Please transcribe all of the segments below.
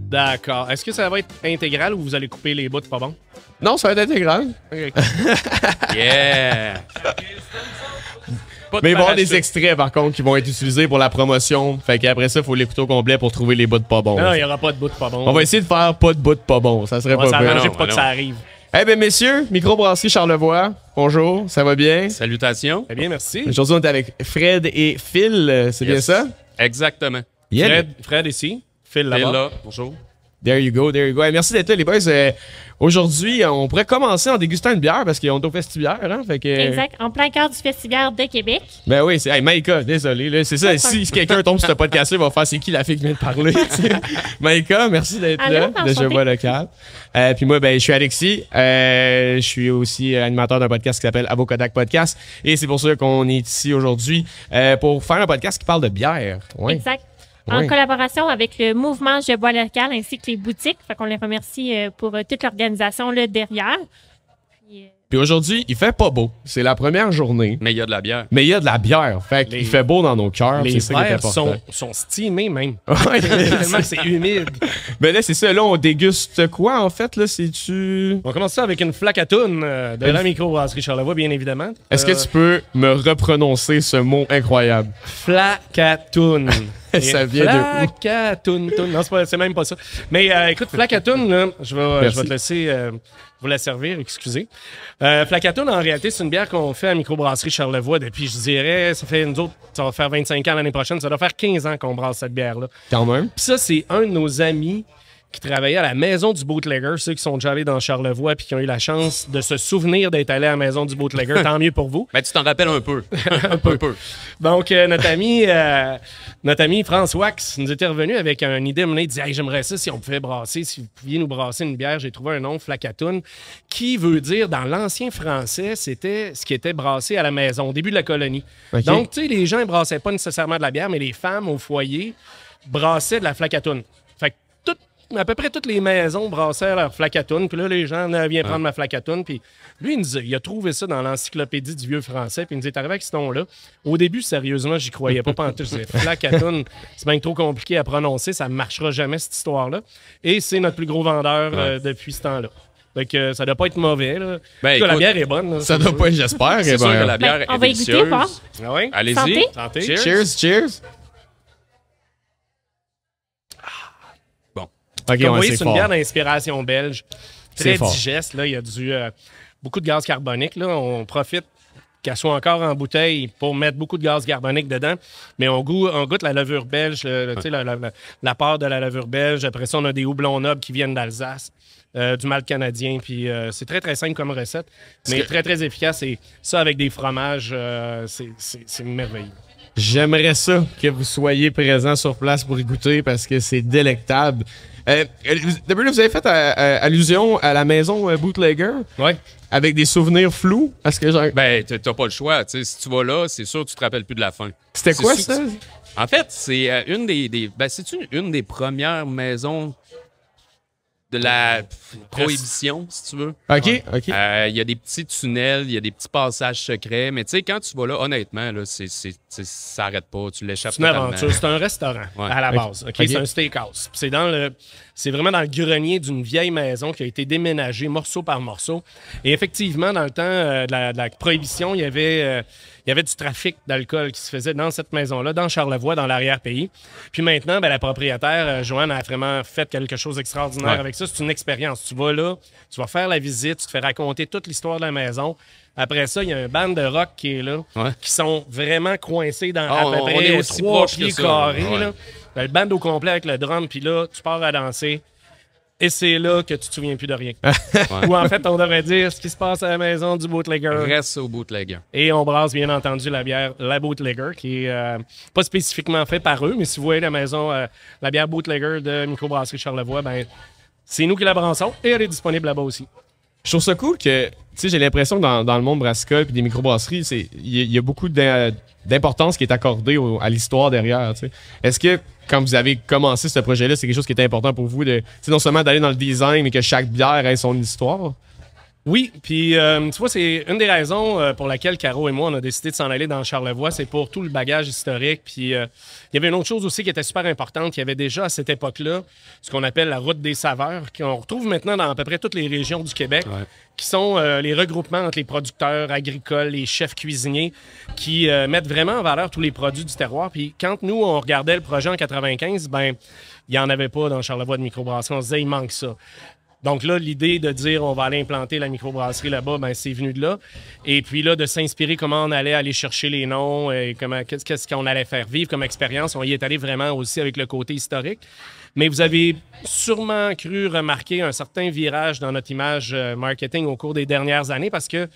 D'accord. Est-ce que ça va être intégral ou vous allez couper les bouts pas bons? Non, ça va être intégral. Okay. Yeah! Mais il va y avoir des extraits, par contre, qui vont être utilisés pour la promotion. Fait qu'après ça, il faut l'écouter au complet pour trouver les bouts de pas bons. Non, il n'y aura pas de bouts pas bons. On va essayer de faire pas de bouts de pas bons. Ça serait on va pas s'arranger bien. pour pas que ça arrive. Eh bien, messieurs, Microbrasserie Charlevoix, bonjour, ça va bien? Salutations. Très bien, merci. Aujourd'hui, on est avec Fred et Phil, c'est bien ça? Exactement. Yeah. Fred ici, Phil Phil là-bas. là, bonjour. There you go, there you go. Hey, merci d'être là, les boys. Aujourd'hui, on pourrait commencer en dégustant une bière parce qu'on est au Festibière, hein? Fait que, Exact, en plein cœur du Festibière de Québec. Ben oui, c'est. Hey, Maïka, désolé, là, c'est ça. Si quelqu'un tombe sur ce podcast-là, il va faire c'est qui la fille qui vient de parler, tu sais. Maïka, merci d'être là, de Je vois local. Puis moi, ben, je suis Alexis. Je suis aussi animateur d'un podcast qui s'appelle Avocodac Podcast. Et c'est pour ça qu'on est ici aujourd'hui pour faire un podcast qui parle de bière. Ouais. Exact. En collaboration avec le mouvement Je bois local ainsi que les boutiques. Fait qu'on les remercie pour toute l'organisation là, derrière. Puis aujourd'hui, il fait pas beau. C'est la première journée. Mais il y a de la bière. Mais il y a de la bière. Fait qu'il fait beau dans nos cœurs. Les c'est ça qui est verres important. sont steamés même. Ouais, Tellement que c'est humide. Ben là, c'est ça. Là, on déguste quoi, en fait? Là, c'est-tu... On commence ça avec une flacatoune de la microbrasserie Charlevoix, bien évidemment. Est-ce que tu peux me reprononcer ce mot incroyable? Flacatoune. Ça vient de où? Flacatoune. Non, c'est même pas ça. Mais écoute, flacatoune, là, je vais te laisser vous la servir, excusez. Flacatoune, en réalité, c'est une bière qu'on fait à Microbrasserie Charlevoix depuis, je dirais, ça fait nous autres, ça va faire 25 ans l'année prochaine, ça doit faire 15 ans qu'on brasse cette bière-là. Quand même. Puis ça, c'est un de nos amis qui travaillait à la maison du bootlegger, ceux qui sont déjà allés dans Charlevoix puis qui ont eu la chance de se souvenir d'être allés à la maison du bootlegger, tant mieux pour vous. Ben, tu t'en rappelles un peu. un peu. Donc, notre ami François nous était revenu avec une idée. Il disait hey, j'aimerais ça si on pouvait brasser, si vous pouviez nous brasser une bière. J'ai trouvé un nom, Flacatoune, qui veut dire, dans l'ancien français, c'était ce qui était brassé à la maison, au début de la colonie. Okay. Donc, tu sais, les gens ne brassaient pas nécessairement de la bière, mais les femmes au foyer brassaient de la Flacatoune. À peu près toutes les maisons brassaient leur flacatoune. Puis là, les gens viennent prendre ma flacatoune. Puis lui, il a trouvé ça dans l'encyclopédie du vieux français. Puis il nous est arrivé avec ce nom-là. Au début, sérieusement, j'y croyais pas pantoute. Je disais, flacatoune, c'est bien trop compliqué à prononcer. Ça ne marchera jamais, cette histoire-là. Et c'est notre plus gros vendeur depuis ce temps-là. Fait que ça doit pas être mauvais. Là. Ben, écoute, la bière est bonne. Là, ça doit pas être, j'espère. C'est sûr que la bière on est va y goûter, délicieuse. pas? Ah ouais? Allez-y. Santé. Cheers. Okay, Okay, vous voyez, c'est une fort. bière d'inspiration belge. Très fort. digeste. Là. Il y a beaucoup de gaz carbonique. Là. On profite qu'elle soit encore en bouteille pour mettre beaucoup de gaz carbonique dedans. Mais on goûte la levure belge, la part de la levure belge. Après ça, on a des houblons nobles qui viennent d'Alsace, du malt canadien. Puis c'est très, très simple comme recette, mais très, très efficace. Et ça, avec des fromages, c'est merveilleux. J'aimerais ça que vous soyez présents sur place pour y goûter parce que c'est délectable. D'abord, vous avez fait allusion à la maison Bootlegger. Ouais. Avec des souvenirs flous. Parce que Ben, t'as pas le choix. T'sais, si tu vas là, c'est sûr que tu te rappelles plus de la fin. C'était quoi ça? En fait, c'est une une des premières maisons de la prohibition, si tu veux. OK. Il y a des petits tunnels, il y a des petits passages secrets, mais tu sais, quand tu vas là, honnêtement, là, ça s'arrête pas, tu l'échappes C'est une totalement. aventure, c'est un restaurant à la base. Okay? C'est un steakhouse. C'est vraiment dans le grenier d'une vieille maison qui a été déménagée morceau par morceau. Et effectivement, dans le temps de la prohibition, il y avait du trafic d'alcool qui se faisait dans cette maison-là, dans Charlevoix, dans l'arrière-pays. Puis maintenant, la propriétaire, Joanne, a vraiment fait quelque chose d'extraordinaire avec ça. C'est une expérience. Tu vas là, tu vas faire la visite, tu te fais raconter toute l'histoire de la maison. Après ça, il y a un band de rock qui est là, qui sont vraiment coincés dans à peu près 3 pieds carrés. Là. Le band au complet avec le drum, puis là, tu pars à danser. Et c'est là que tu te souviens plus de rien. Ou en fait, on devrait dire ce qui se passe à la maison du bootlegger. Reste au bootlegger. Et on brasse, bien entendu, la bière La Bootlegger, qui est pas spécifiquement fait par eux, mais si vous voyez la maison, la bière Bootlegger de Microbrasserie Charlevoix, c'est nous qui la brassons et elle est disponible là-bas aussi. Je trouve ça cool que, tu sais, j'ai l'impression que dans le monde brassicole et des microbrasseries, il y a beaucoup d'importance qui est accordée à l'histoire derrière, tu sais. Est-ce que, quand vous avez commencé ce projet-là, c'est quelque chose qui était important pour vous, non seulement d'aller dans le design, mais que chaque bière ait son histoire? Oui, puis tu vois, c'est une des raisons pour laquelle Caro et moi, on a décidé de s'en aller dans Charlevoix. C'est pour tout le bagage historique. Puis il y avait une autre chose aussi qui était super importante, qu'il y avait déjà à cette époque-là, ce qu'on appelle la route des saveurs, qu'on retrouve maintenant dans à peu près toutes les régions du Québec, qui sont les regroupements entre les producteurs agricoles, les chefs cuisiniers, qui mettent vraiment en valeur tous les produits du terroir. Puis quand nous, on regardait le projet en 95, ben il n'y en avait pas dans Charlevoix de microbrasserie. On se disait, il manque ça. Donc là, l'idée de dire on va aller implanter la microbrasserie là-bas, ben c'est venu de là. Et puis là, de s'inspirer comment on allait aller chercher les noms et qu'est-ce qu'on allait faire vivre comme expérience. On y est allé vraiment aussi avec le côté historique. Mais vous avez sûrement cru remarquer un certain virage dans notre image marketing au cours des dernières années parce que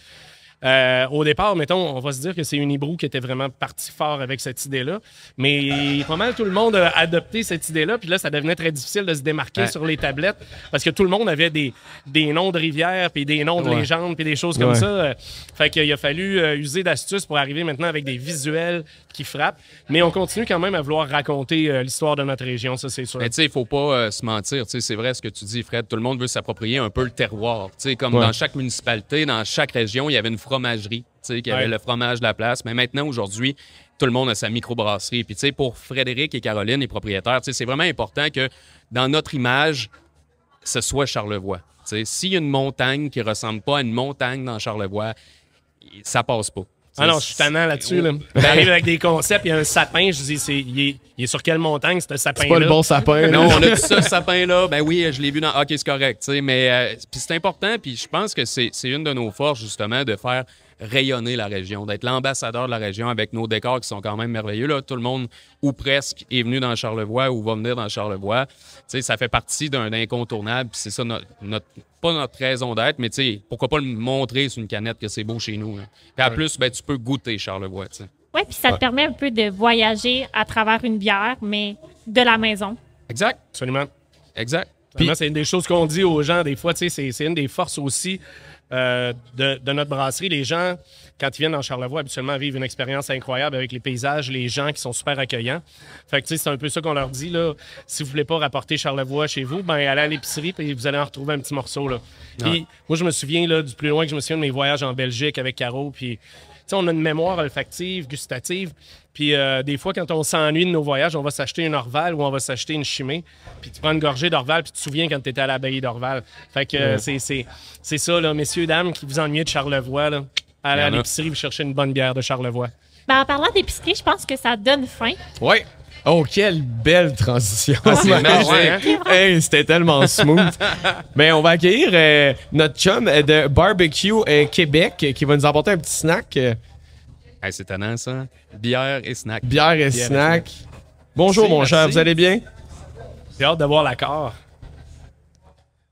au départ, mettons, on va se dire que c'est Unibrou qui était vraiment parti fort avec cette idée-là. Mais pas mal tout le monde a adopté cette idée-là. Puis là, ça devenait très difficile de se démarquer sur les tablettes parce que tout le monde avait des noms de rivières, puis des noms de légendes, puis des choses comme ça. Fait qu'il a fallu user d'astuces pour arriver maintenant avec des visuels qui frappent. Mais on continue quand même à vouloir raconter l'histoire de notre région, ça, c'est sûr. Mais tu sais, il faut pas se mentir. C'est vrai ce que tu dis, Fred. Tout le monde veut s'approprier un peu le terroir. Comme dans chaque municipalité, dans chaque région, il y avait une fromagerie, qui avait le fromage de la place. Mais maintenant, aujourd'hui, tout le monde a sa microbrasserie. Puis, pour Frédéric et Caroline, les propriétaires, c'est vraiment important que dans notre image, ce soit Charlevoix. S'il y a une montagne qui ressemble pas à une montagne dans Charlevoix, ça passe pas. Ah non, je suis tannant là-dessus. Là. J'arrive avec des concepts, il y a un sapin, je dis, il est sur quelle montagne, ce sapin-là? C'est pas le bon sapin. Non, on a dit ça, ce sapin-là. Ben oui, je l'ai vu dans... OK, c'est correct. Mais c'est important, puis je pense que c'est une de nos forces, justement, de faire rayonner la région, d'être l'ambassadeur de la région avec nos décors qui sont quand même merveilleux. Là. Tout le monde, ou presque, est venu dans Charlevoix ou va venir dans Charlevoix. Ça fait partie d'un incontournable, puis c'est ça pas notre raison d'être, mais pourquoi pas le montrer sur une canette que c'est beau chez nous. Là. Puis en plus, ben, tu peux goûter Charlevoix. Oui, puis ça te permet un peu de voyager à travers une bière, mais de la maison. Exact. Absolument. Exact. Puis c'est une des choses qu'on dit aux gens, des fois, c'est une des forces aussi de notre brasserie. Les gens, quand ils viennent dans Charlevoix, habituellement vivent une expérience incroyable avec les paysages, les gens qui sont super accueillants. Fait que c'est un peu ça qu'on leur dit, là. Si vous voulez pas rapporter Charlevoix chez vous, ben allez à l'épicerie et vous allez en retrouver un petit morceau, là. Puis moi, je me souviens, là, du plus loin que je me souviens de mes voyages en Belgique avec Caro, puis on a une mémoire olfactive, gustative. Puis des fois, quand on s'ennuie de nos voyages, on va s'acheter une Orval ou on va s'acheter une Chimay. Puis tu prends une gorgée d'Orval, puis tu te souviens quand tu étais à l'abbaye d'Orval. Fait que c'est ça, là, messieurs, dames, qui vous ennuyez de Charlevoix, là. Allez à l'épicerie, vous cherchez une bonne bière de Charlevoix. Ben, en parlant d'épicerie, je pense que ça donne faim. Oui. Oh, quelle belle transition. C'est magique. Hey, c'était tellement smooth. Mais on va accueillir notre chum de Barbecue Québec qui va nous apporter un petit snack. Hey, c'est étonnant, ça. Bière et snack. Bière et snack. Bonjour, mon cher. Vous allez bien? J'ai hâte de voir l'accord.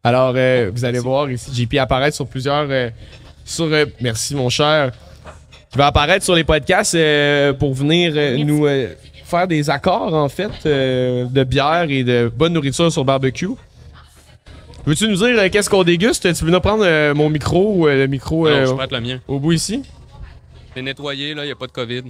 Alors, vous allez voir ici JP apparaître sur plusieurs... merci, mon cher. Qui va apparaître sur les podcasts pour venir nous... faire des accords, en fait, de bière et de bonne nourriture sur barbecue. Veux-tu nous dire qu'est-ce qu'on déguste? Tu veux nous prendre mon micro ou le micro non, je prête le mien. Au bout ici? C'est nettoyé, là, il n'y a pas de COVID.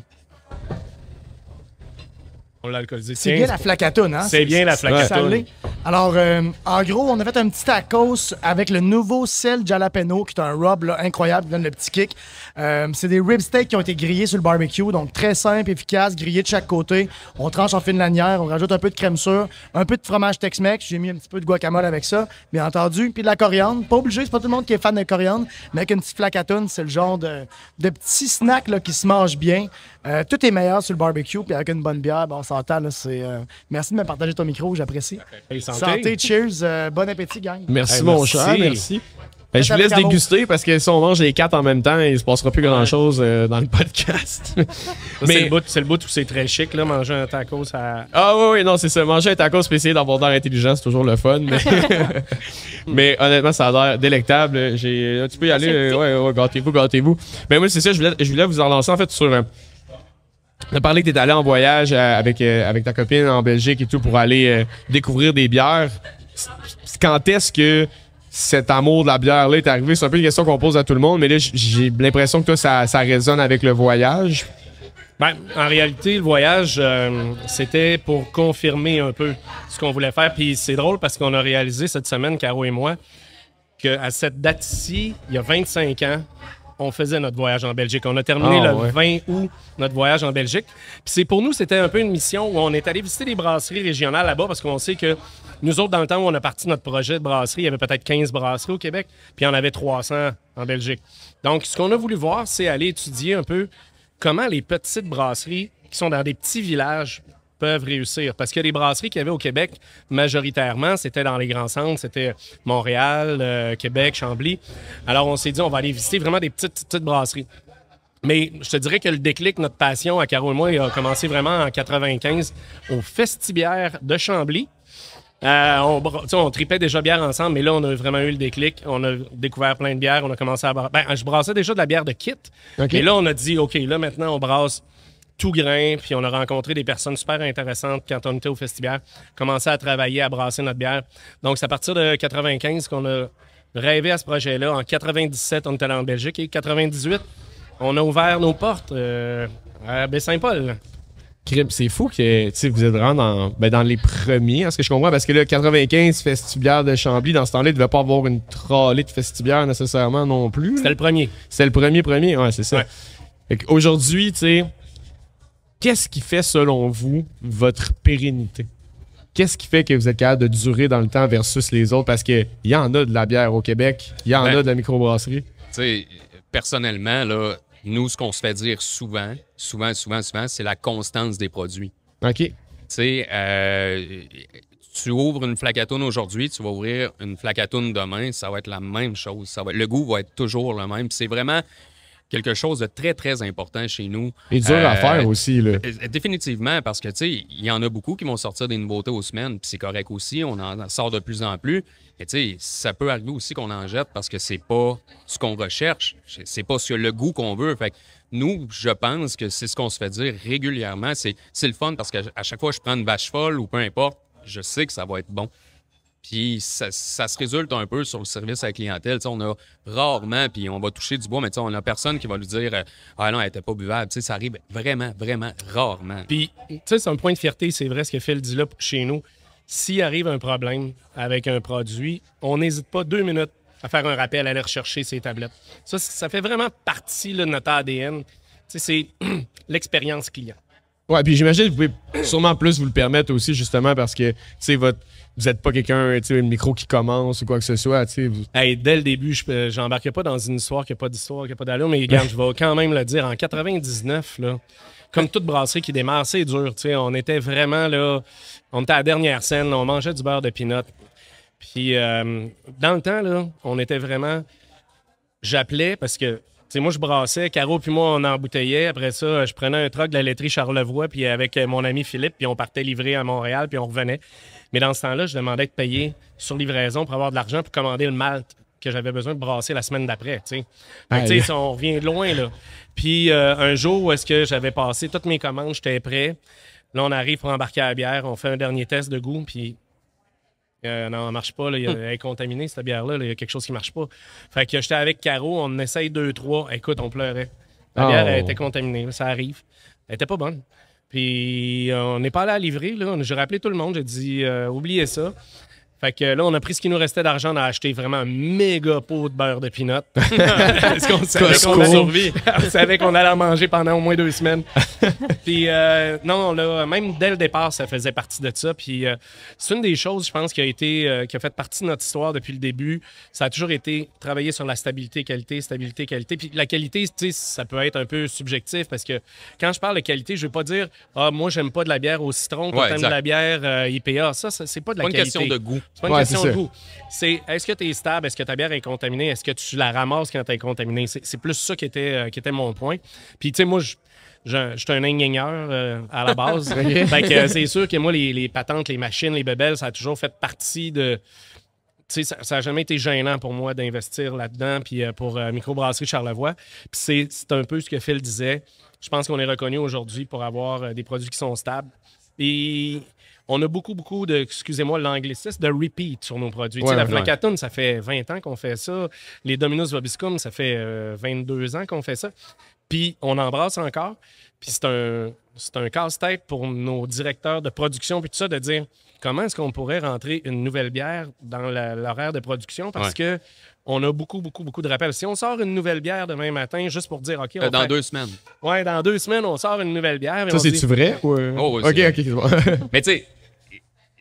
On l'a alcoolisé. C'est bien la flacatoune, hein? C'est bien la flacatoune. Alors, en gros, on a fait un petit tacos avec le nouveau sel jalapeno, qui est un rub là, incroyable, qui donne le petit kick. C'est des rib steaks qui ont été grillés sur le barbecue, donc très simple, efficace, grillés de chaque côté. On tranche en fine lanière, on rajoute un peu de crème sûre, un peu de fromage Tex-Mex, j'ai mis un petit peu de guacamole avec ça, bien entendu, puis de la coriandre. Pas obligé, c'est pas tout le monde qui est fan de coriandre, mais avec une petite flacatoune, c'est le genre de petit snack là, qui se mange bien. Tout est meilleur sur le barbecue, puis avec une bonne bière, bon, on s'entend, là, c'est... Merci de me partager ton micro, j'apprécie. Hey, santé, cheers, bon appétit, gang. Merci, mon cher, merci. Ben, je vous laisse déguster parce que si on mange les 4 en même temps, il se passera plus grand-chose dans le podcast. Mais c'est le bout où c'est très chic, là, manger un tacos à... Ah oui, non, c'est ça. Manger un tacos et essayer d'avoir l'air intelligent, c'est toujours le fun. Mais honnêtement, ça a l'air délectable. Tu peux y aller. Ouais, gâtez-vous. Mais moi, c'est ça, je voulais vous en lancer en fait sur... On a parlé que tu es allé en voyage avec ta copine en Belgique et tout pour aller découvrir des bières. Quand est-ce que cet amour de la bière-là est arrivé? C'est un peu une question qu'on pose à tout le monde, mais là, j'ai l'impression que toi, ça résonne avec le voyage. Ben, en réalité, le voyage, c'était pour confirmer un peu ce qu'on voulait faire. Puis c'est drôle parce qu'on a réalisé cette semaine, Caro et moi, qu'à cette date-ci, il y a 25 ans, on faisait notre voyage en Belgique. On a terminé le 20 août notre voyage en Belgique. Puis pour nous, c'était un peu une mission où on est allé visiter des brasseries régionales là-bas parce qu'on sait que nous autres, dans le temps où on a parti notre projet de brasserie, il y avait peut-être 15 brasseries au Québec, puis il y en avait 300 en Belgique. Donc, ce qu'on a voulu voir, c'est aller étudier un peu comment les petites brasseries qui sont dans des petits villages peuvent réussir. Parce que les brasseries qu'il y avait au Québec, majoritairement, c'était dans les grands centres, c'était Montréal, Québec, Chambly. Alors, on s'est dit, on va aller visiter vraiment des petites brasseries. Mais je te dirais que le déclic, notre passion à Caro et moi, il a commencé vraiment en 95 au Festibière de Chambly. On tripait déjà bière ensemble, mais là, on a vraiment eu le déclic. On a découvert plein de bières. On a commencé à... je brassais déjà de la bière de kit. Okay. Mais là, on a dit, OK, là, maintenant, on brasse tout grain, puis on a rencontré des personnes super intéressantes quand on était au Festibière, commencé à travailler, à brasser notre bière. Donc, c'est à partir de 95 qu'on a rêvé à ce projet-là. En 97, on était allé en Belgique et 98, on a ouvert nos portes à Baie-Saint-Paul. C'est fou que vous êtes vraiment dans les premiers, est-ce que je comprends? Parce que là, 95 Festibière de Chambly, dans ce temps-là, il ne devait pas avoir une trolley de Festibière nécessairement non plus. C'était le premier. C'était le premier, ouais, c'est ça. Ouais. Aujourd'hui, tu sais, qu'est-ce qui fait, selon vous, votre pérennité? Qu'est-ce qui fait que vous êtes capable de durer dans le temps versus les autres? Parce qu'il y en a de la bière au Québec, il y en a de la microbrasserie. Tu sais, personnellement, là, nous, ce qu'on se fait dire souvent, c'est la constance des produits. OK. Tu sais, tu ouvres une flacatoune aujourd'hui, tu vas ouvrir une flacatoune demain, ça va être la même chose. Le goût va être toujours le même. C'est vraiment quelque chose de très, très important chez nous. Et dur à faire aussi, là. Définitivement, parce que, tu sais, il y en a beaucoup qui vont sortir des nouveautés aux semaines, puis c'est correct aussi, on en sort de plus en plus. Et tu sais, ça peut arriver aussi qu'on en jette parce que c'est pas ce qu'on recherche, c'est pas le goût qu'on veut. Fait que nous, je pense que c'est ce qu'on se fait dire régulièrement. C'est le fun parce qu'à chaque fois que je prends une vache folle ou peu importe, je sais que ça va être bon. Puis ça se résulte un peu sur le service à la clientèle. T'sais, on a rarement, puis on va toucher du bois, mais on a personne qui va lui dire « Ah non, elle n'était pas buvable ». Ça arrive vraiment, vraiment rarement. Puis, tu sais, c'est un point de fierté, c'est vrai ce que Phil dit là chez nous. S'il arrive un problème avec un produit, on n'hésite pas 2 minutes à faire un rappel, à aller rechercher ses tablettes. Ça fait vraiment partie là, de notre ADN. C'est l'expérience client. Ouais, puis j'imagine que vous pouvez sûrement plus vous le permettre aussi, justement, parce que vous n'êtes pas quelqu'un, le micro qui commence ou quoi que ce soit. Hey, dès le début, je n'embarquais pas dans une histoire qui n'a pas d'histoire, qui n'a pas d'allure, mais regarde, je vais quand même le dire. En 99, là, comme toute brasserie qui démarre, c'est dur. On était vraiment là, on était à la dernière scène, on mangeait du beurre de pinot. Puis dans le temps, là, on était vraiment. J'appelais parce que. Moi, je brassais, Caro puis moi, on embouteillait. Après ça, je prenais un truck de la laiterie Charlevoix puis avec mon ami Philippe, puis on partait livrer à Montréal, puis on revenait. Mais dans ce temps-là, je demandais de payer sur livraison pour avoir de l'argent pour commander le malt que j'avais besoin de brasser la semaine d'après. On revient de loin, là. Puis un jour où est-ce que j'avais passé toutes mes commandes, j'étais prêt. Là, on arrive pour embarquer à la bière, on fait un dernier test de goût, puis... non, elle marche pas. Là. Elle est contaminée, cette bière-là. Il y a quelque chose qui marche pas. Fait que j'étais avec Caro, on essaye 2-3. Écoute, on pleurait. La bière elle était contaminée. Ça arrive. Elle était pas bonne. Puis on n'est pas allé à livrer. Là. J'ai rappelé tout le monde. J'ai dit, oubliez ça. Fait que là, on a pris ce qui nous restait d'argent. On a acheté vraiment un méga pot de beurre de pinot. Parce qu'on savait qu'on allait en manger pendant au moins 2 semaines. Puis non, là, même dès le départ, ça faisait partie de ça. Puis c'est une des choses, je pense, qui a fait partie de notre histoire depuis le début. Ça a toujours été travailler sur la stabilité, qualité. Puis la qualité, tu sais, ça peut être un peu subjectif parce que quand je parle de qualité, je veux pas dire « Ah, moi, j'aime pas de la bière au citron, toi, t'aimes de la bière IPA. » Ça, c'est pas de la qualité. C'est pas une question de goût. C'est pas une question de goût. C'est est-ce que tu es stable? Est-ce que ta bière est contaminée? Est-ce que tu la ramasses quand elle est contaminée? C'est plus ça qui était mon point. Puis, tu sais, moi, je suis un ingénieur à la base. Fait que c'est sûr que moi, les patentes, les machines, les bébelles, ça a toujours fait partie de... Tu sais, ça n'a jamais été gênant pour moi d'investir là-dedans, puis pour Microbrasserie Charlevoix. Puis c'est un peu ce que Phil disait. Je pense qu'on est reconnu aujourd'hui pour avoir des produits qui sont stables. Et... on a beaucoup de, excusez-moi l'anglicisme, de repeat sur nos produits. Ouais, la Flacatoune, ça fait 20 ans qu'on fait ça. Les Dominus Vobiscum, ça fait 22 ans qu'on fait ça. Puis on embrasse encore. Puis c'est un casse-tête pour nos directeurs de production puis tout ça de dire comment est-ce qu'on pourrait rentrer une nouvelle bière dans l'horaire de production parce que on a beaucoup de rappels. Si on sort une nouvelle bière demain matin, juste pour dire, OK, dans 2 semaines. Ouais, dans 2 semaines, on sort une nouvelle bière. Ça, c'est-tu vrai? Ou... Oh, OK. Mais tu sais,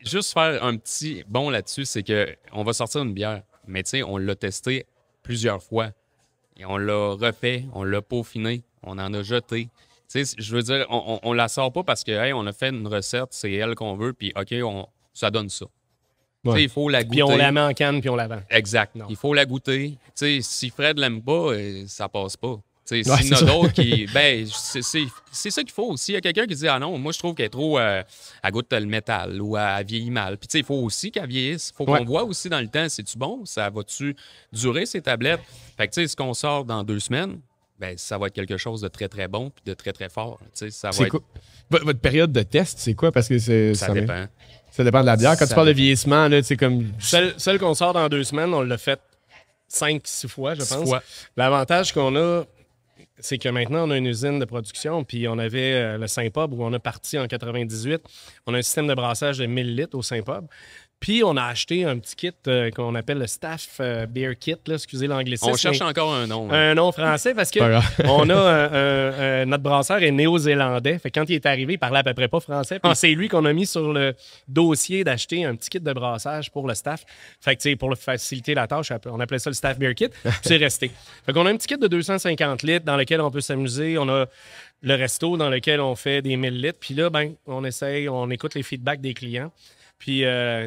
juste faire un petit bon là-dessus, c'est qu'on va sortir une bière. Mais tu sais, on l'a testé plusieurs fois. Et on l'a refait, on l'a peaufiné, on en a jeté. Tu sais, je veux dire, on la sort pas parce que, hey, on a fait une recette, c'est elle qu'on veut, puis OK, ça donne ça. Il faut la goûter. Puis on la met en canne, puis on la vend. Exact. Non. Il faut la goûter. Si Fred l'aime pas, ça passe pas. S'il y en a d'autres qui... Ben, c'est ça qu'il faut aussi. Il y a quelqu'un qui dit « Ah non, moi, je trouve qu'elle est trop... elle goûte le métal ou elle vieillit mal. » Puis il faut aussi qu'elle vieillisse. Il faut qu'on voit aussi dans le temps, c'est-tu bon? Ça va-tu durer, ces tablettes? Fait que ce qu'on sort dans 2 semaines, ben, ça va être quelque chose de très, très bon puis de très, très fort. Ça va être... Votre période de test, c'est quoi? Parce que ça dépend. Ça dépend de la bière. Quand tu parles de vieillissement, là, comme... Celle qu'on sort dans 2 semaines, on l'a fait 5-6 fois, je pense. 6 fois. L'avantage qu'on a, c'est que maintenant, on a une usine de production, puis on avait le Saint-Pub où on a parti en 98. On a un système de brassage de 1000 litres au Saint-Pub. Puis, on a acheté un petit kit qu'on appelle le Staff Beer Kit, là, excusez l'anglicisme. On cherche encore un nom. Un nom français parce que on a notre brasseur est néo-zélandais. Fait que quand il est arrivé, il parlait à peu près pas français. Puis c'est lui qu'on a mis sur le dossier d'acheter un petit kit de brassage pour le staff. Fait que pour faciliter la tâche, on appelait ça le Staff Beer Kit. Puis c'est resté. Fait qu'on a un petit kit de 250 litres dans lequel on peut s'amuser. On a le resto dans lequel on fait des 1000 litres. Puis là, on écoute les feedbacks des clients. Puis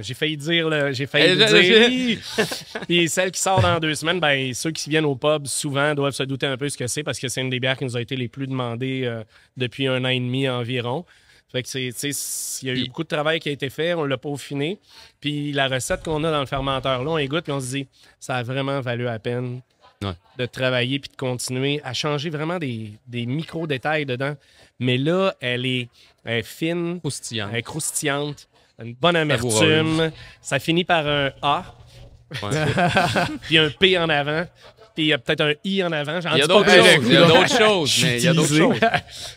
j'ai failli dire, Puis celle qui sort dans 2 semaines, ben ceux qui viennent au pub souvent doivent se douter un peu ce que c'est parce que c'est une des bières qui nous a été les plus demandées depuis 1 an et demi environ. Fait que il y a eu beaucoup de travail qui a été fait, on l'a peaufiné. Puis la recette qu'on a dans le fermenteur là, on égoutte puis on se dit ça a vraiment valu la peine de travailler puis de continuer à changer vraiment des micro-détails dedans. Mais là, elle est fine, croustillante. Elle est croustillante. Une bonne amertume. Ça finit par un A. Puis un P en avant. Puis il y a peut-être un I en avant. Il y a d'autres choses. Mais il y a d'autres choses.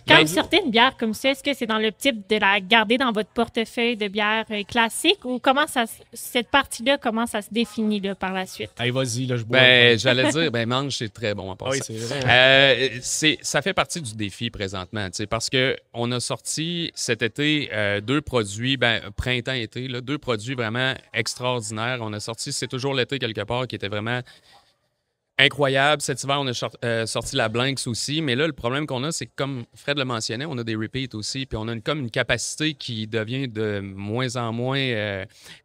Quand vous sortez une bière comme ça, est-ce que c'est dans le type de la garder dans votre portefeuille de bière classique ou cette partie-là, comment ça se définit là, par la suite? Allez, vas-y, là, je bois. J'allais dire, mange, c'est très bon en passant. Oui, c'est vrai. Ça fait partie du défi présentement, parce qu'on a sorti cet été 2 produits, printemps-été, 2 produits vraiment extraordinaires. On a sorti C'est toujours l'été quelque part, qui était vraiment incroyable. Cet hiver, on a sorti la Blanks aussi. Mais là, le problème qu'on a, c'est que, comme Fred le mentionnait, on a des repeats aussi. Puis on a comme une capacité qui devient de moins en moins...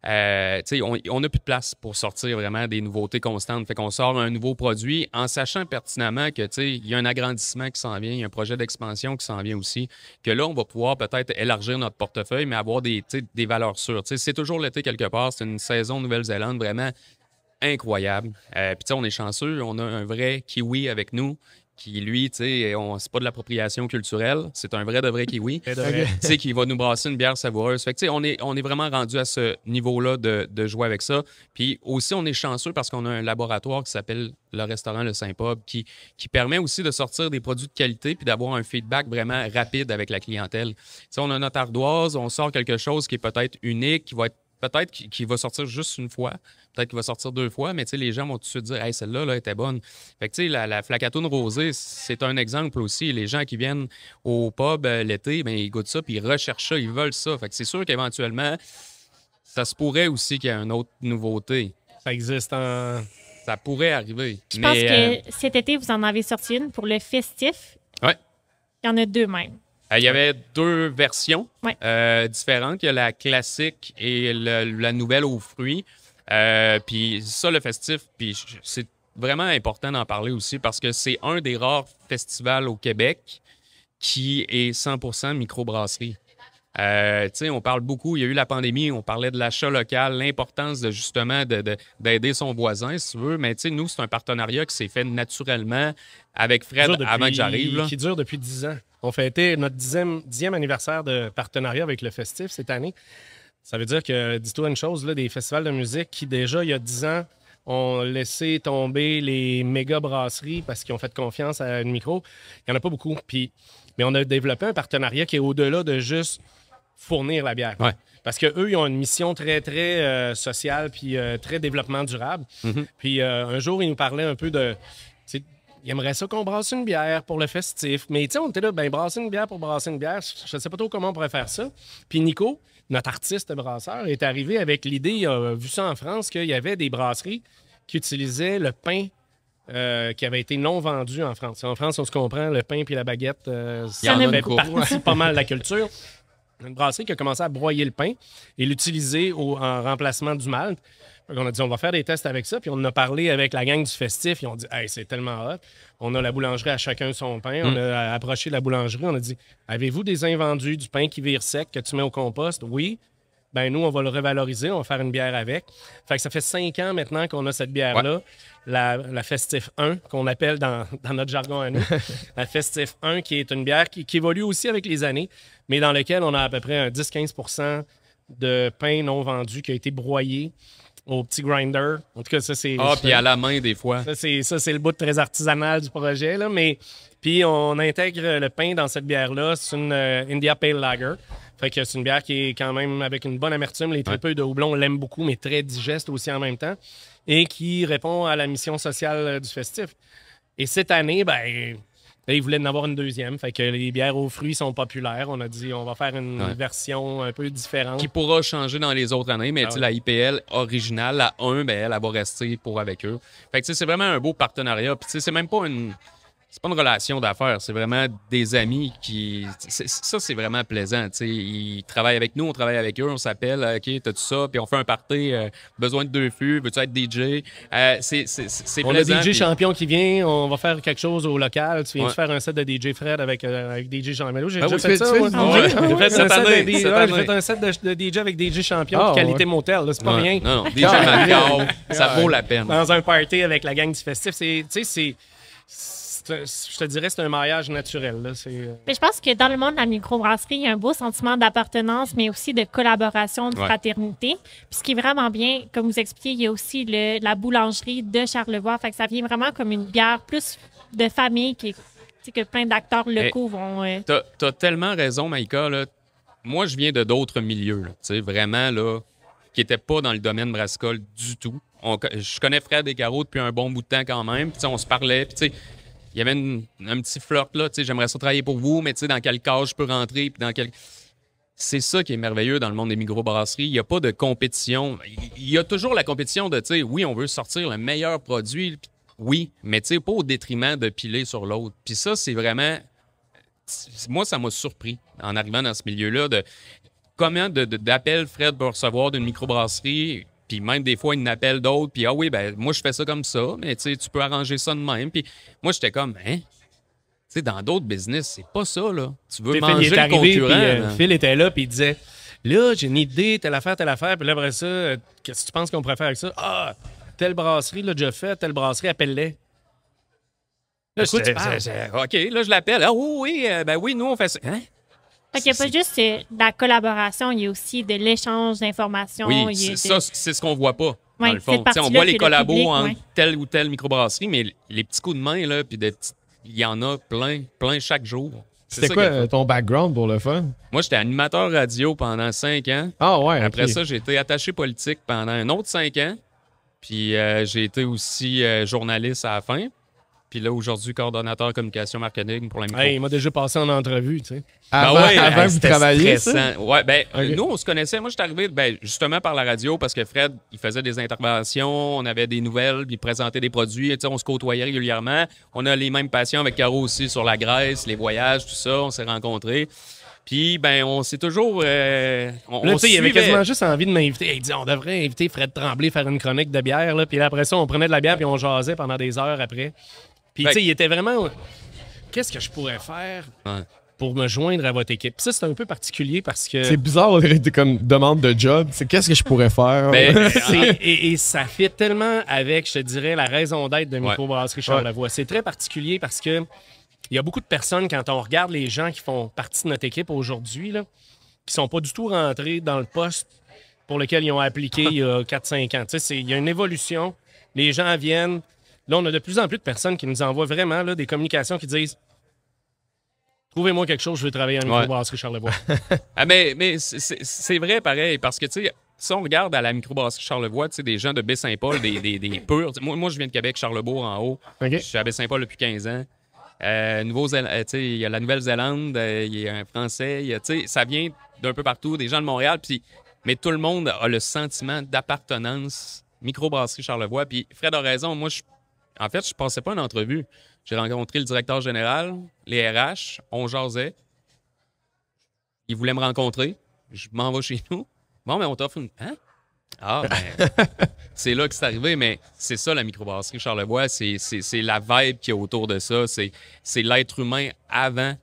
on n'a plus de place pour sortir vraiment des nouveautés constantes. Fait qu'on sort un nouveau produit en sachant pertinemment que, il y a un agrandissement qui s'en vient, il y a un projet d'expansion qui s'en vient aussi. Que là, on va pouvoir peut-être élargir notre portefeuille, mais avoir des valeurs sûres. C'est toujours l'été quelque part. C'est une saison Nouvelle-Zélande vraiment incroyable. Puis on est chanceux, on a un vrai kiwi avec nous qui, lui, c'est pas de l'appropriation culturelle, c'est un vrai de vrai kiwi qui va nous brasser une bière savoureuse. Fait que on est vraiment rendu à ce niveau-là de jouer avec ça. Puis aussi, on est chanceux parce qu'on a un laboratoire qui s'appelle le restaurant Le Saint-Pub qui permet aussi de sortir des produits de qualité puis d'avoir un feedback vraiment rapide avec la clientèle. On a notre ardoise, on sort quelque chose qui est peut-être unique, qui va être peut-être qu'il va sortir juste une fois, peut-être qu'il va sortir 2 fois, mais les gens vont tout de suite dire « Hey, celle-là là, était bonne ». Fait que la Flacatoune rosée, c'est un exemple aussi. Les gens qui viennent au pub l'été, ils goûtent ça, puis ils recherchent ça, ils veulent ça. Fait que c'est sûr qu'éventuellement, ça se pourrait aussi qu'il y ait une autre nouveauté. Ça existe en... Ça pourrait arriver. Je pense que cet été, vous en avez sorti une pour le festif. Oui. Il y en a 2 même. Il y avait 2 versions différentes. Il y a la classique et la nouvelle aux fruits. Puis ça, le festif, puis c'est vraiment important d'en parler aussi parce que c'est un des rares festivals au Québec qui est 100% microbrasserie. On parle beaucoup, il y a eu la pandémie, on parlait de l'achat local, l'importance de justement d'aider son voisin, si tu veux. Mais nous, c'est un partenariat qui s'est fait naturellement avec Fred avant que j'arrive. Qui dure depuis 10 ans. On fêtait notre 10e anniversaire de partenariat avec le Festif cette année. Ça veut dire que, dis-toi une chose, là, des festivals de musique qui, déjà, il y a 10 ans, ont laissé tomber les méga brasseries parce qu'ils ont fait confiance à une micro. Il n'y en a pas beaucoup. Mais on a développé un partenariat qui est au-delà de juste fournir la bière. Ouais. Parce qu'eux, ils ont une mission très, très sociale puis très développement durable. Puis un jour, ils nous parlaient un peu de... Ils aimeraient ça qu'on brasse une bière pour le festif. Mais tu sais, on était là, ben brasser une bière pour brasser une bière, je ne sais pas trop comment on pourrait faire ça. Puis Nico, notre artiste brasseur, est arrivé avec l'idée, il a vu ça en France, qu'il y avait des brasseries qui utilisaient le pain qui avait été non vendu en France. En France, on se comprend, le pain puis la baguette, ça fait partie pas mal de la culture. Une brasserie qui a commencé à broyer le pain et l'utiliser en remplacement du malt. On a dit, on va faire des tests avec ça. Puis on en a parlé avec la gang du festif. Ils ont dit, hey, c'est tellement hot. On a la boulangerie à chacun son pain. On a approché la boulangerie. On a dit, avez-vous des invendus, du pain qui vire sec, que tu mets au compost? Oui. Ben nous, on va le revaloriser. On va faire une bière avec. Fait que ça fait 5 ans maintenant qu'on a cette bière-là. La Festif 1, qu'on appelle dans notre jargon à nous. La Festif 1, qui est une bière qui évolue aussi avec les années, mais dans laquelle on a à peu près un 10-15% de pain non vendu qui a été broyé au petit grinder. En tout cas, ça, c'est... puis à la main, des fois. Ça, c'est le bout très artisanal du projet, là. Mais puis, on intègre le pain dans cette bière-là. C'est une India Pale Lager. Fait que c'est une bière qui est quand même avec une bonne amertume. Les tripeux de houblon, on l'aime beaucoup, mais très digeste aussi en même temps. Et qui répond à la mission sociale du festif. Et cette année, ben... ils voulaient en avoir une deuxième. Fait que les bières aux fruits sont populaires. On a dit, on va faire une version un peu différente. Qui pourra changer dans les autres années, mais la IPL originale, la 1, ben, elle va rester pour avec eux. Fait que c'est vraiment un beau partenariat. Puis c'est même pas une... C'est pas une relation d'affaires, c'est vraiment des amis qui... Ça, c'est vraiment plaisant. T'sais. Ils travaillent avec nous, on travaille avec eux, on s'appelle, OK, t'as-tu ça? Puis on fait un party, besoin de 2 fûts, veux-tu être DJ? C'est on plaisant. On a DJ champion qui vient, on va faire quelque chose au local. Tu viens de faire un set de DJ Fred avec DJ Jean-Melo? J'ai déjà fait ça, moi. J'ai fait un set de DJ avec DJ champion, qualité motel, c'est pas rien. Non, DJ Macao, ça vaut la peine. Dans un party avec la gang du festif, je te dirais c'est un mariage naturel. Là. Mais je pense que dans le monde de la microbrasserie, il y a un beau sentiment d'appartenance, mais aussi de collaboration, de fraternité. Puis ce qui est vraiment bien, comme vous expliquez, il y a aussi la boulangerie de Charlevoix. Fait que ça vient vraiment comme une bière plus de famille que plein d'acteurs locaux vont... T'as tellement raison, Maïka. Là. Moi, je viens de d'autres milieux. Là, vraiment, là, qui n'étaient pas dans le domaine brassicole du tout. Je connais Fred et Caro depuis un bon bout de temps quand même. Puis on se parlait. Puis il y avait un petit flirt, là, j'aimerais ça travailler pour vous, mais dans quel cas je peux rentrer, puis dans quel... C'est ça qui est merveilleux dans le monde des microbrasseries. Il n'y a pas de compétition. Il y a toujours la compétition de, oui, on veut sortir le meilleur produit, oui, mais pas au détriment de piler sur l'autre. Puis ça, c'est vraiment... Moi, ça m'a surpris en arrivant dans ce milieu-là de combien d'appels Fred peut recevoir d'une microbrasserie. Puis même des fois, il n'appelle d'autres. Puis oui, ben moi, je fais ça comme ça. Mais tu peux arranger ça de même. Puis moi, j'étais comme, hein? Tu sais, dans d'autres business, c'est pas ça, là. Tu veux manger le concurrent. Phil était là, puis il disait, là, j'ai une idée, telle affaire. Puis là, après ça, qu'est-ce que tu penses qu'on pourrait faire avec ça? Ah, telle brasserie, là, déjà fait, telle brasserie, appelle-les. Là, OK, là, je l'appelle. Ah oui, ben oui, nous, on fait ça. Hein? Fait qu'il n'y a pas juste de la collaboration, il y a aussi de l'échange d'informations. Oui, ça, c'est ce qu'on voit pas, dans le fond. On voit les collabos entre telle ou telle microbrasserie, mais les petits coups de main, là, puis il y en a plein chaque jour. C'était quoi ton background pour le fun? Moi, j'étais animateur radio pendant 5 ans. Ah ouais, Après ça, j'ai été attaché politique pendant un autre 5 ans. Puis j'ai été aussi journaliste à la fin. Puis là, aujourd'hui, coordonnateur communication marketing pour la micro. Hey, il m'a déjà passé en entrevue, tu sais. Avant que vous travailliez, ça? Ouais, nous, on se connaissait. Moi, je suis arrivé justement par la radio parce que Fred, il faisait des interventions, on avait des nouvelles, puis il présentait des produits. Tu sais, on se côtoyait régulièrement. On a les mêmes passions avec Caro aussi sur la Grèce, les voyages, tout ça. On s'est rencontrés. Puis, on s'est toujours... là, tu sais, il avait quasiment juste envie de m'inviter. Il dit, on devrait inviter Fred Tremblay faire une chronique de bière. Là. Puis après ça, on prenait de la bière puis on jasait pendant des heures après. Puis, tu sais, il était vraiment... Qu'est-ce que je pourrais faire pour me joindre à votre équipe? Puis ça, c'est un peu particulier parce que... C'est bizarre, comme demande de job. C'est qu'est-ce que je pourrais faire? Et ça fait tellement avec, je te dirais, la raison d'être de Microbrasserie Charlevoix. C'est très particulier parce que il y a beaucoup de personnes, quand on regarde les gens qui font partie de notre équipe aujourd'hui, là, qui sont pas du tout rentrés dans le poste pour lequel ils ont appliqué il y a 4-5 ans. Tu sais, il y a une évolution. Les gens viennent... Là, on a de plus en plus de personnes qui nous envoient vraiment là, des communications qui disent Trouvez-moi quelque chose, je vais travailler en microbrasserie Charlevoix. Mais c'est vrai, pareil, parce que, tu sais, si on regarde à la microbrasserie Charlevoix, tu sais, des gens de Baie-Saint-Paul, des purs. Moi, je viens de Québec, Charlebourg, en haut. Je suis à Baie-Saint-Paul depuis 15 ans. Il y a la Nouvelle-Zélande, il y a un Français, ça vient d'un peu partout, des gens de Montréal, mais tout le monde a le sentiment d'appartenance microbrasserie Charlevoix. Puis Fred a raison, moi, je passais pas une entrevue. J'ai rencontré le directeur général, les RH, on jasait. Ils voulaient me rencontrer. Je m'en vais chez nous. Bon, mais on t'offre une... Hein? Ah, ben, c'est là que c'est arrivé, mais c'est ça la microbrasserie Charlevoix. C'est la vibe qu'il y a autour de ça. C'est l'être humain avant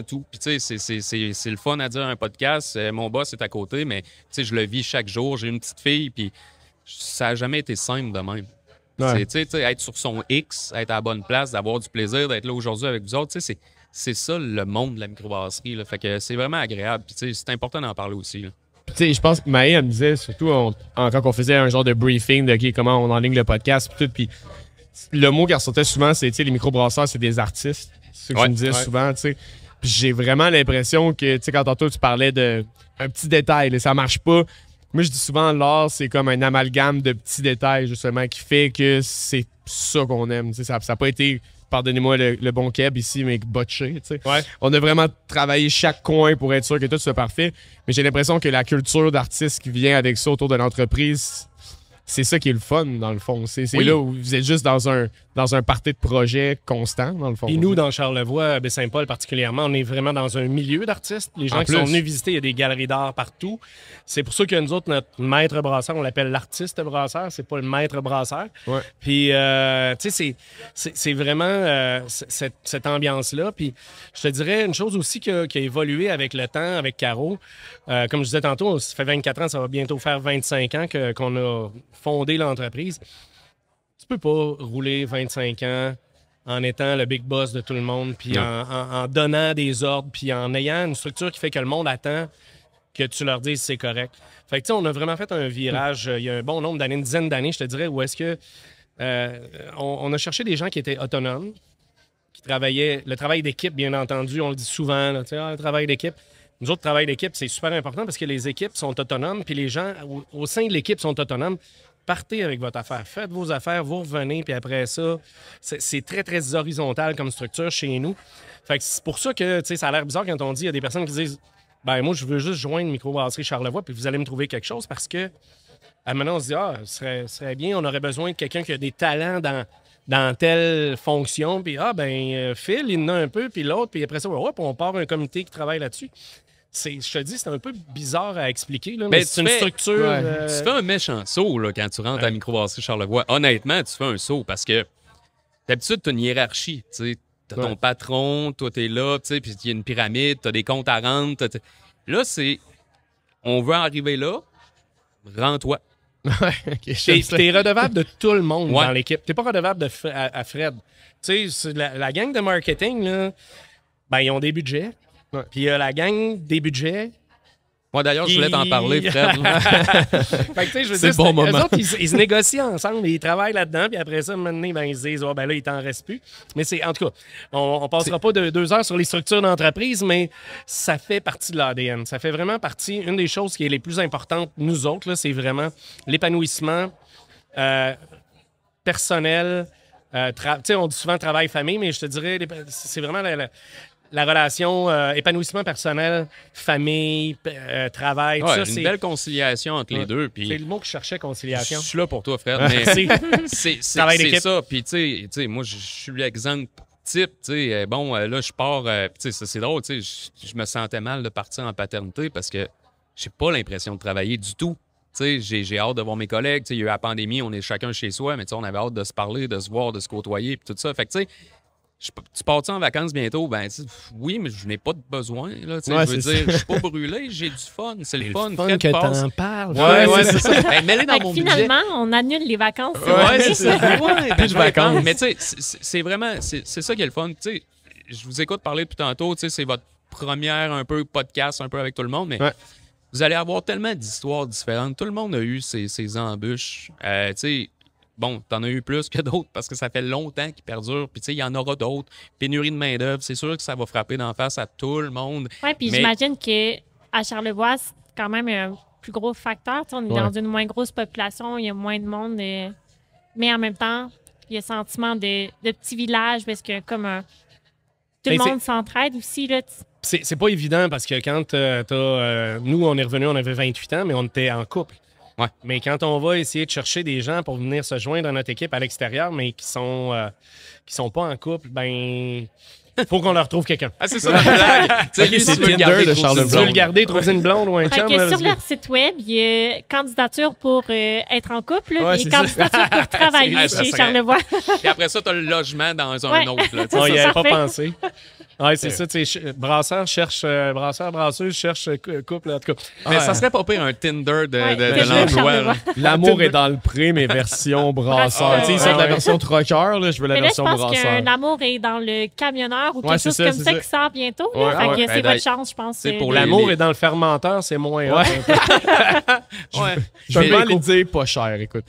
tout. Puis tu sais, c'est le fun à dire un podcast. Mon boss est à côté, mais tu sais, je le vis chaque jour. J'ai une petite fille, puis ça n'a jamais été simple de même. Ouais. Tu sais, être sur son X, être à la bonne place, d'avoir du plaisir, d'être là aujourd'hui avec vous autres, c'est ça le monde de la microbrasserie. Là. Fait que c'est vraiment agréable. Puis c'est important d'en parler aussi. Là. Tu sais, je pense que Maë, elle me disait, surtout quand on faisait un genre de briefing de comment on enligne le podcast, puis le mot qui ressortait souvent, c'est, tu sais, les microbrasseurs, c'est des artistes. C'est ce que je me disais souvent, tu sais. Puis j'ai vraiment l'impression que, tu sais, quand tantôt tu parlais d'un petit détail, là, ça marche pas. Moi, je dis souvent, l'art, c'est comme un amalgame de petits détails, justement, qui fait que c'est ça qu'on aime. Tu sais, ça n'a pas été, pardonnez-moi le bon keb ici, mais botché. Tu sais. Ouais. On a vraiment travaillé chaque coin pour être sûr que tout soit parfait. Mais j'ai l'impression que la culture d'artiste qui vient avec ça autour de l'entreprise, c'est ça qui est le fun, dans le fond. C'est là où vous êtes juste dans un party de projet constant, dans le fond. Et nous, dans Charlevoix, à Baie-Saint-Paul particulièrement, on est vraiment dans un milieu d'artistes. Les gens qui sont venus visiter, il y a des galeries d'art partout. C'est pour ça que nous autres, notre maître brasseur, on l'appelle l'artiste brasseur, c'est pas le maître brasseur. Ouais. Puis, tu sais, c'est vraiment cette ambiance-là. Puis, je te dirais une chose aussi qui a évolué avec le temps, avec Caro. Comme je disais tantôt, ça fait 24 ans, ça va bientôt faire 25 ans qu'on a fondé l'entreprise. Tu peux pas rouler 25 ans en étant le big boss de tout le monde, puis en donnant des ordres, puis en ayant une structure qui fait que le monde attend que tu leur dises c'est correct. Fait que tu sais, on a vraiment fait un virage il y a un bon nombre d'années, une dizaine d'années, je te dirais, où est-ce que on a cherché des gens qui étaient autonomes, qui travaillaient, le travail d'équipe, bien entendu, on le dit souvent, là, le travail d'équipe. Nous autres, le travail d'équipe, c'est super important parce que les équipes sont autonomes, puis les gens au sein de l'équipe sont autonomes. Partez avec votre affaire. Faites vos affaires, vous revenez, puis après ça, c'est très, très horizontal comme structure chez nous. Fait que c'est pour ça que, tu sais, ça a l'air bizarre quand on dit, il y a des personnes qui disent, ben moi, je veux juste joindre Microbrasserie Charlevoix, puis vous allez me trouver quelque chose, parce que, maintenant, on se dit, ce serait bien, on aurait besoin de quelqu'un qui a des talents dans telle fonction, puis Phil, il en a un peu, puis l'autre, puis après ça, on part un comité qui travaille là-dessus. Je te dis, c'est un peu bizarre à expliquer, là, mais c'est une structure... Tu fais un méchant saut là, quand tu rentres à la microbrasserie Charlevoix. Honnêtement, tu fais un saut parce que d'habitude, tu as une hiérarchie. Tu as ton patron, toi, tu es là, puis il y a une pyramide, tu as des comptes à rendre. Là, c'est... On veut arriver là, rends-toi. T'es redevable de tout le monde dans l'équipe. T'es pas redevable à Fred. Tu sais, la gang de marketing, là, ben, ils ont des budgets. Puis il y a la gang des budgets. Moi, d'ailleurs, je voulais t'en parler, Fred. Fait que, tu sais, je veux dire, bon moment. Eux autres, ils se négocient ensemble, ils travaillent là-dedans, puis après ça, maintenant, ben, ils se disent, là, il t'en reste plus. Mais en tout cas, on passera pas 2 heures sur les structures d'entreprise, mais ça fait partie de l'ADN. Ça fait vraiment partie. Une des choses qui est les plus importantes, nous autres, là, c'est vraiment l'épanouissement personnel. Tu sais, on dit souvent travail-famille, mais je te dirais, c'est vraiment la relation épanouissement personnel, famille, travail, tout ça. Une belle conciliation entre les deux. Puis c'est le mot que je cherchais, conciliation. Je suis là pour toi, Fred. Mais c'est ça. Puis, tu sais, moi, je suis l'exemple type. Tu sais, là, je pars. Tu sais, c'est drôle. Tu sais, je me sentais mal de partir en paternité parce que j'ai pas l'impression de travailler du tout. Tu sais, j'ai hâte de voir mes collègues. Tu sais, il y a eu la pandémie, on est chacun chez soi, mais tu sais, on avait hâte de se parler, de se voir, de se côtoyer, puis tout ça. Fait que, tu sais, tu pars-tu en vacances bientôt? Ben, oui, mais je n'ai pas de besoin. Là, je veux dire, je suis pas brûlé, j'ai du fun. C'est le fun. Fred que t'en parles. Ouais, c'est ça. Ben, mets-les dans mon budget. Finalement, on annule les vacances. Ouais, c'est ça. Plus de vacances. Mais tu sais, c'est vraiment, c'est ça qui est le fun. Tu sais, je vous écoute parler depuis tantôt. Tu sais, c'est votre première un peu podcast, un peu avec tout le monde, mais vous allez avoir tellement d'histoires différentes. Tout le monde a eu ses embûches. Tu sais, bon, t'en as eu plus que d'autres parce que ça fait longtemps qu'ils perdurent. Puis, tu sais, il y en aura d'autres. Pénurie de main-d'œuvre, c'est sûr que ça va frapper d'en face à tout le monde. Oui, puis j'imagine qu'à Charlevoix, c'est quand même un plus gros facteur. On est dans une moins grosse population, il y a moins de monde. Mais en même temps, il y a le sentiment de petit village parce que comme tout le monde s'entraide aussi. Là, c'est pas évident parce que quand nous, on est revenus, on avait 28 ans, mais on était en couple. Ouais. Mais quand on va essayer de chercher des gens pour venir se joindre à notre équipe à l'extérieur, mais qui sont pas en couple, ben faut qu'on leur trouve quelqu'un. Ah, c'est ça la blague. C'est Tinder de Charles Tu veux le garder, trouver une blonde ou un chum. Sur leur site web, il y a candidature pour être en couple et candidature pour travailler chez Charlevoix. Et après ça, tu as le logement dans un autre. On n'y avait pas pensé. Oui, c'est ça. Brasseur cherche brasseuse cherche couple, en tout cas. Mais ça serait pas pire un Tinder de l'emploi. L'amour est dans le pré, mais version brasseur. Tu sais, c'est la version trucker, là, je veux la version brasseur. Je pense que l'amour est dans le camionneur ou quelque chose comme ça qui sort bientôt. Fait que c'est votre chance, je pense. Pour l'amour est dans le fermenteur, c'est moins. Je peux pas aller dire pas cher, écoute.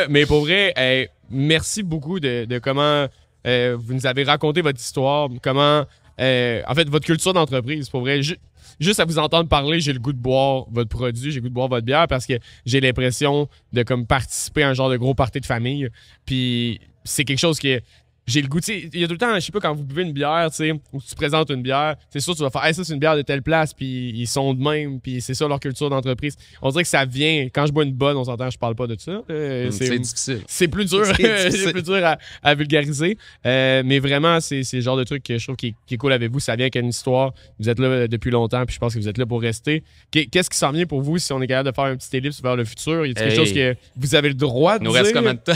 Mais pour vrai, merci beaucoup de comment vous nous avez raconté votre histoire, comment... en fait, votre culture d'entreprise, pour vrai, juste à vous entendre parler, j'ai le goût de boire votre produit, j'ai le goût de boire votre bière parce que j'ai l'impression de comme participer à un genre de gros party de famille. Puis c'est quelque chose qui est... J'ai le goût, tu sais, il y a tout le temps, je sais pas, quand vous buvez une bière, tu sais, ou tu présentes une bière, c'est sûr, tu vas faire, hey, ça, c'est une bière de telle place, puis ils sont de même, puis c'est ça leur culture d'entreprise. On dirait que ça vient, quand je bois une bonne, on s'entend, je parle pas de ça. C'est difficile. C'est plus dur, c'est plus dur à vulgariser. Mais vraiment, c'est le genre de truc que je trouve qui est cool avec vous. Ça vient avec une histoire. Vous êtes là depuis longtemps, puis je pense que vous êtes là pour rester. Qu'est-ce qui s'en vient pour vous si on est capable de faire un petit ellipse vers le futur? Y a quelque chose que vous avez le droit de dire? Nous reste combien de temps?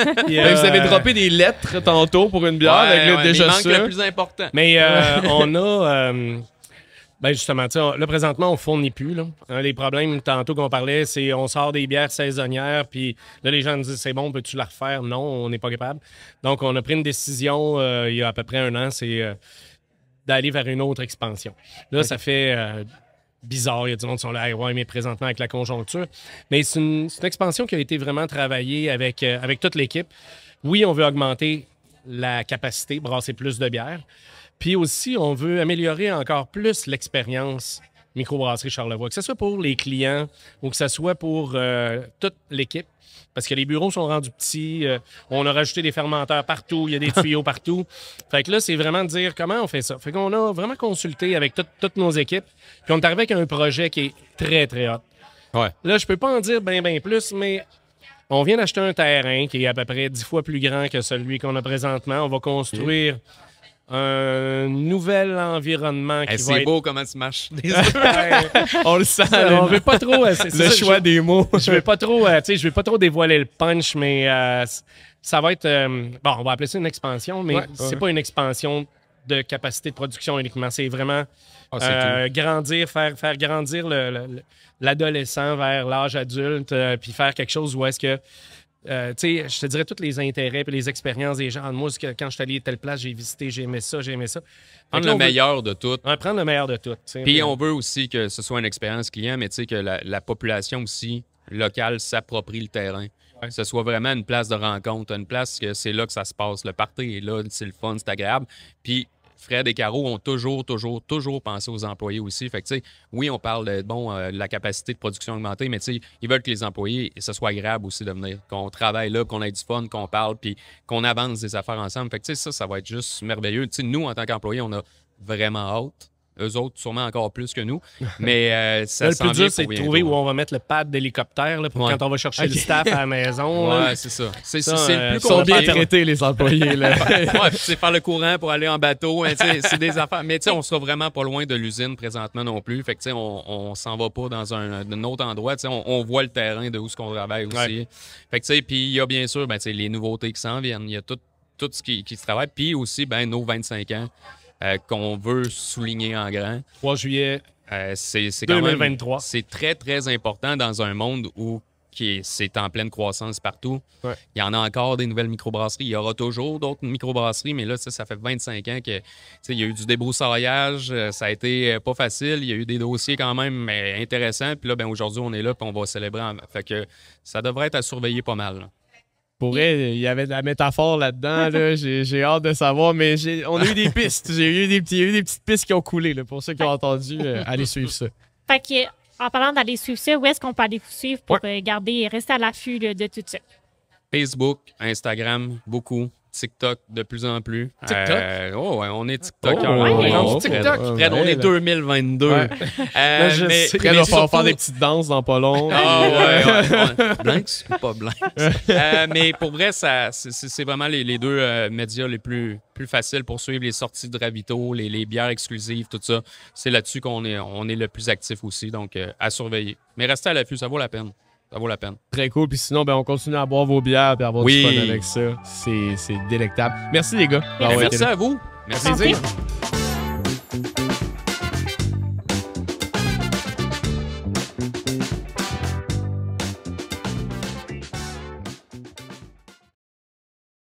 Vous avez droppé des lettres tantôt pour une bière avec déjà ça. Il manque le plus important. Mais on a... ben justement, là, présentement, on fournit plus. Là. Les problèmes, tantôt qu'on parlait, c'est on sort des bières saisonnières, puis là, les gens nous disent, c'est bon, peux-tu la refaire? Non, on n'est pas capable. Donc, on a pris une décision il y a à peu près un an, c'est d'aller vers une autre expansion. Là, ça fait... bizarre, il y a du monde qui sont là, ouais, mais présentement avec la conjoncture. Mais c'est une expansion qui a été vraiment travaillée avec toute l'équipe. Oui, on veut augmenter la capacité, brasser plus de bière. Puis aussi, on veut améliorer encore plus l'expérience microbrasserie Charlevoix, que ce soit pour les clients ou que ce soit pour toute l'équipe. Parce que les bureaux sont rendus petits, on a rajouté des fermenteurs partout, il y a des tuyaux partout. Fait que là, c'est vraiment de dire comment on fait ça. Fait qu'on a vraiment consulté avec toutes nos équipes, puis on est arrivé avec un projet qui est très, très hot. Ouais. Là, je peux pas en dire bien plus, mais on vient d'acheter un terrain qui est à peu près 10 fois plus grand que celui qu'on a présentement. On va construire un nouvel environnement qui va être... C'est beau comment tu marches. On le sent. On veut pas trop... le choix des mots. Je vais pas trop dévoiler le punch, mais ça va être... bon, on va appeler ça une expansion, mais c'est pas une expansion de capacité de production uniquement. C'est vraiment grandir, faire grandir l'adolescent vers l'âge adulte, puis faire quelque chose où est-ce que... je te dirais tous les intérêts et les expériences des gens. Moi, quand je suis allé à telle place, j'ai visité, j'ai aimé ça. Prendre le meilleur de tout. Prendre le meilleur de tout. Puis on veut aussi que ce soit une expérience client, mais que la population aussi locale s'approprie le terrain. Que ce soit vraiment une place de rencontre, une place que c'est là que ça se passe. Le party est là, c'est le fun, c'est agréable. Puis Fred et Caro ont toujours pensé aux employés aussi. Fait que, oui, on parle de la capacité de production augmentée, mais ils veulent que les employés, ce soit agréable aussi de venir, qu'on travaille là, qu'on ait du fun, qu'on parle, puis qu'on avance des affaires ensemble. Fait que, ça va être juste merveilleux. Nous, en tant qu'employés, on a vraiment hâte. Eux autres, sûrement encore plus que nous. Mais ça le plus dur, c'est de trouver où on va mettre le pad d'hélicoptère là, pour quand on va chercher le staff à la maison. Ouais, c'est ça. C'est le plus compliqué. Ils sont bien traités, les employés. Là. C'est faire le courant pour aller en bateau. C'est des affaires. Mais on sera vraiment pas loin de l'usine présentement non plus. Fait que on s'en va pas dans un autre endroit. On voit le terrain de où ce qu'on travaille aussi. Ouais. Fait que puis il y a bien sûr les nouveautés qui s'en viennent. Il y a tout ce qui se travaille. Puis aussi nos 25 ans. Qu'on veut souligner en grand. 3 juillet c'est 2023. C'est très, très important dans un monde où c'est en pleine croissance partout. Ouais. Il y en a encore des nouvelles microbrasseries. Il y aura toujours d'autres microbrasseries, mais là, ça fait 25 ans que il y a eu du débroussaillage. Ça a été pas facile. Il y a eu des dossiers quand même intéressants. Puis là, aujourd'hui, on est là et on va célébrer. Fait que ça devrait être à surveiller pas mal. Là. Pour vrai, il y avait de la métaphore là-dedans. Là. J'ai hâte de savoir, mais on a eu des pistes. J'ai eu des petites pistes qui ont coulé. Là, pour ceux qui ont entendu, allez suivre ça. Fait que, en parlant d'aller suivre ça, où est-ce qu'on peut aller vous suivre pour garder et rester à l'affût de tout ça? Facebook, Instagram, beaucoup. TikTok de plus en plus. TikTok? On est TikTok. On est 2022. Ouais. Mais il va falloir faire des petites danses dans pas long. Blanks ou pas Blanks? Mais pour vrai, c'est vraiment les deux médias les plus faciles pour suivre les sorties de ravito, les bières exclusives, tout ça. C'est là-dessus qu'on est le plus actif aussi, donc à surveiller. Mais restez à l'affût, ça vaut la peine. Ça vaut la peine. Très cool. Puis sinon, on continue à boire vos bières et avoir du fun avec ça. C'est délectable. Merci les gars. Merci à vous. Merci.